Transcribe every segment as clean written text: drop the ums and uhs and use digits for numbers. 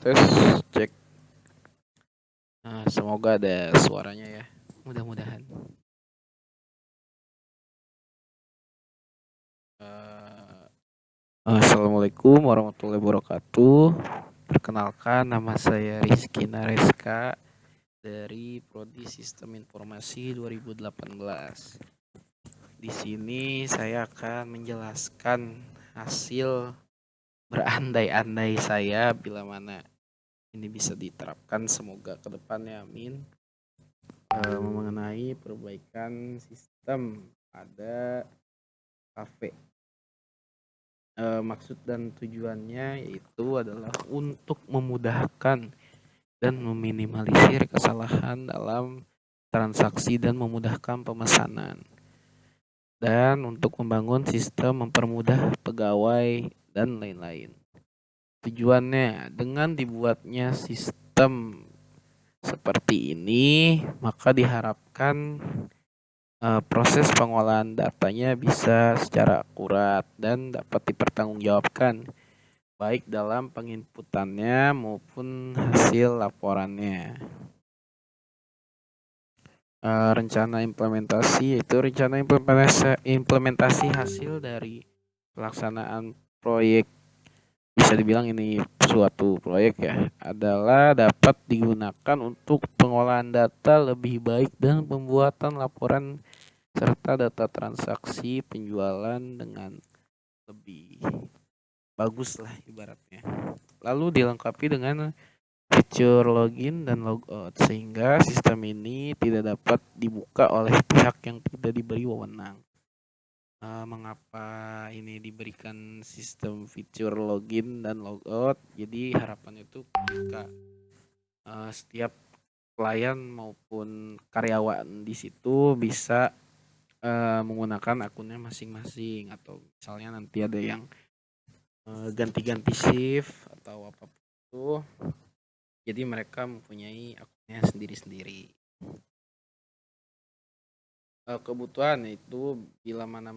tes cek. Semoga ada suaranya ya. Mudah-mudahan. Assalamualaikum warahmatullahi wabarakatuh. Perkenalkan, nama saya Rizky Nareska dari Prodi Sistem Informasi 2018. Di sini saya akan menjelaskan hasil berandai-andai saya bila mana ini bisa diterapkan, semoga ke depannya, amin. Mengenai perbaikan sistem pada kafe. Maksud dan tujuannya yaitu adalah untuk memudahkan dan meminimalisir kesalahan dalam transaksi dan memudahkan pemesanan. Dan untuk membangun sistem mempermudah pegawai dan lain-lain. Tujuannya dengan dibuatnya sistem seperti ini, maka diharapkan proses pengolahan datanya bisa secara akurat dan dapat dipertanggungjawabkan baik dalam penginputannya maupun hasil laporannya. Rencana implementasi itu rencana implementasi hasil dari pelaksanaan proyek, bisa dibilang ini suatu proyek ya, adalah dapat digunakan untuk pengolahan data lebih baik dan pembuatan laporan serta data transaksi penjualan dengan lebih bagus lah ibaratnya. Lalu dilengkapi dengan fitur login dan logout sehingga sistem ini tidak dapat dibuka oleh pihak yang tidak diberi wewenang. Mengapa ini diberikan sistem fitur login dan logout? Jadi harapannya itu ketika setiap klien maupun karyawan di situ bisa menggunakan akunnya masing-masing, atau misalnya nanti ada yang ganti-ganti shift atau apapun itu, jadi mereka mempunyai akunnya sendiri-sendiri. Kebutuhan itu bila mana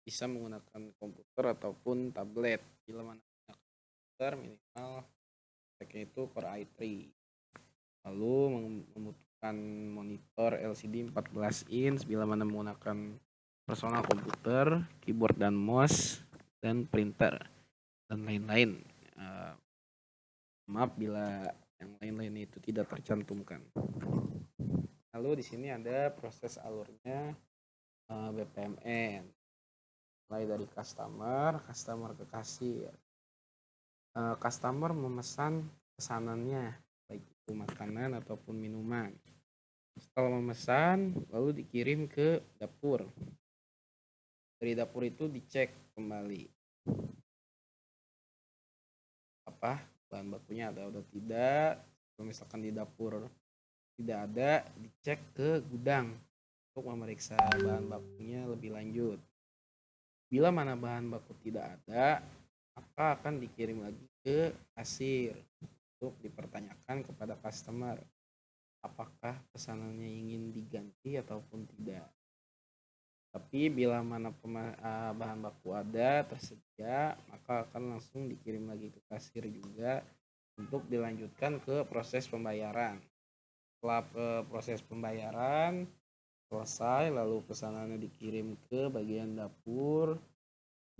bisa menggunakan komputer ataupun tablet. Bila mana menggunakan komputer minimal speknya itu Core i3. Lalu membutuhkan monitor LCD 14 inch bila mana menggunakan personal komputer, keyboard dan mouse, dan printer dan lain-lain. Maaf bila yang lain-lain itu tidak tercantumkan. Lalu di sini ada proses alurnya BPMN, mulai dari customer ke kasir. Customer memesan pesanannya, baik itu makanan ataupun minuman. Setelah memesan, lalu dikirim ke dapur. Dari dapur itu dicek kembali bahan bakunya ada atau tidak. Kalau misalkan di dapur tidak ada, dicek ke gudang untuk memeriksa bahan bakunya lebih lanjut. Bila mana bahan baku tidak ada, maka akan dikirim lagi ke kasir untuk dipertanyakan kepada customer apakah pesanannya ingin diganti ataupun tidak. Tapi bila mana bahan baku ada tersedia, maka akan langsung dikirim lagi ke kasir juga untuk dilanjutkan ke proses pembayaran. Setelah proses pembayaran selesai, lalu pesanannya dikirim ke bagian dapur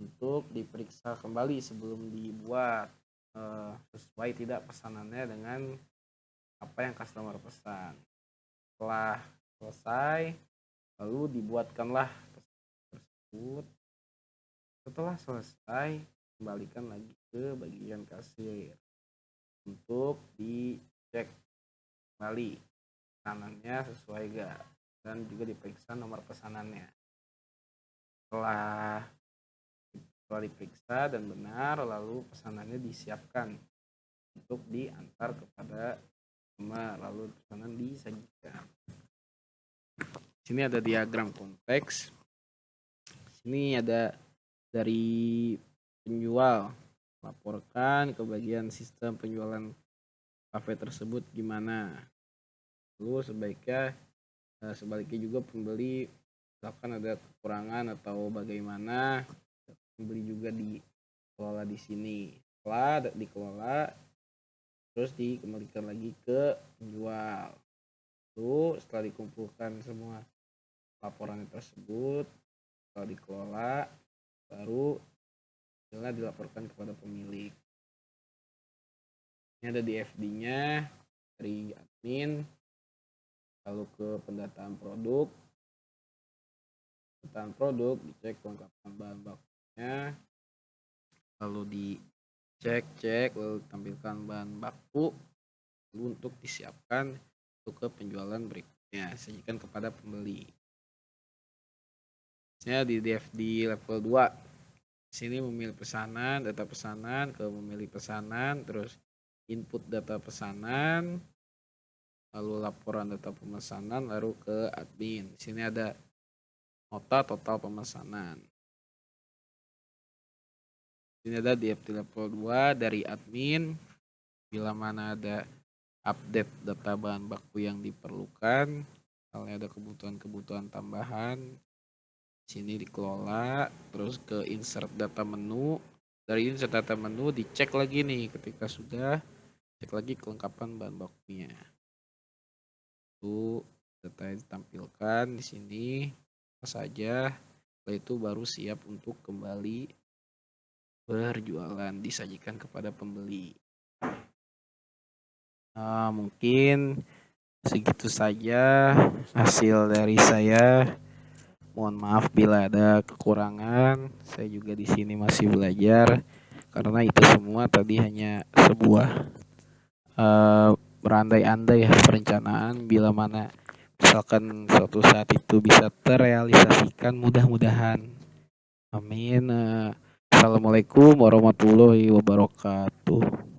untuk diperiksa kembali sebelum dibuat sesuai tidak pesanannya dengan apa yang customer pesan. Setelah selesai, lalu dibuatkanlah pesanan tersebut. Setelah selesai, kembalikan lagi ke bagian kasir untuk dicek kembali pesanannya sesuai gak, dan juga diperiksa nomor pesanannya. Setelah diperiksa dan benar, lalu pesanannya disiapkan untuk diantar kepada customer, lalu pesanan disajikan. Sini ada diagram konteks. Sini ada dari penjual laporkan ke bagian sistem penjualan kafe tersebut gimana. Lalu sebaliknya juga pembeli misalkan ada kekurangan atau bagaimana, pembeli juga dikelola di sini. dikelola, terus dikembalikan lagi ke penjual. Lalu setelah dikumpulkan semua laporan tersebut, setelah dikelola, baru dilaporkan kepada pemilik. Ini ada di FD-nya dari admin, lalu ke pendataan produk. Pendataan produk dicek kelengkapan bahan bakunya, lalu dicek lalu tampilkan bahan baku, lalu untuk disiapkan untuk ke penjualan berikutnya, sajikan kepada pembeli. Misalnya di DFD level 2, sini memilih pesanan, data pesanan, ke memilih pesanan, terus input data pesanan, lalu laporan data pemesanan, lalu ke admin. Di sini ada nota total pemesanan. Ini ada di DFD level 2 dari admin, bila mana ada update data bahan baku yang diperlukan, kalau ada kebutuhan tambahan, sini dikelola, terus ke insert data menu. Dari insert data menu dicek lagi nih, ketika sudah cek lagi kelengkapan bahan bakunya. Itu data yang ditampilkan di sini apa saja, setelah itu baru siap untuk kembali berjualan, disajikan kepada pembeli. Mungkin segitu saja hasil dari saya. Mohon maaf bila ada kekurangan. Saya juga di sini masih belajar, karena itu semua tadi hanya sebuah berandai-andai ya, perencanaan. Bila mana misalkan suatu saat itu bisa terrealisasikan, mudah-mudahan. Amin. Assalamualaikum warahmatullahi wabarakatuh.